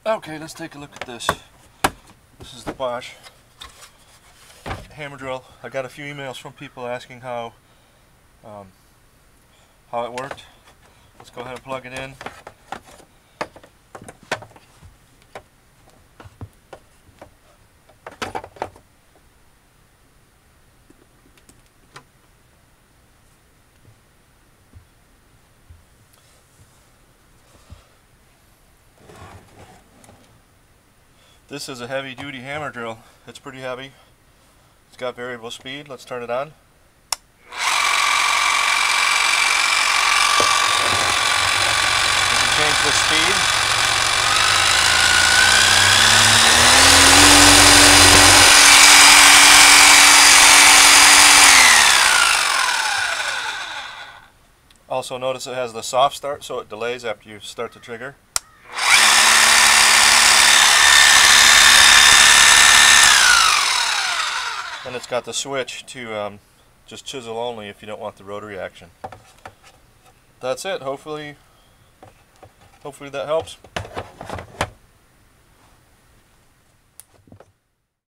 Okay, let's take a look at this. This is the Bosch hammer drill. I got a few emails from people asking how it worked. Let's go ahead and plug it in. This is a heavy duty hammer drill. It's pretty heavy. It's got variable speed. Let's turn it on. You can change the speed. Also notice it has the soft start, so it delays after you start the trigger. And it's got the switch to just chisel only if you don't want the rotary action. That's it. Hopefully that helps.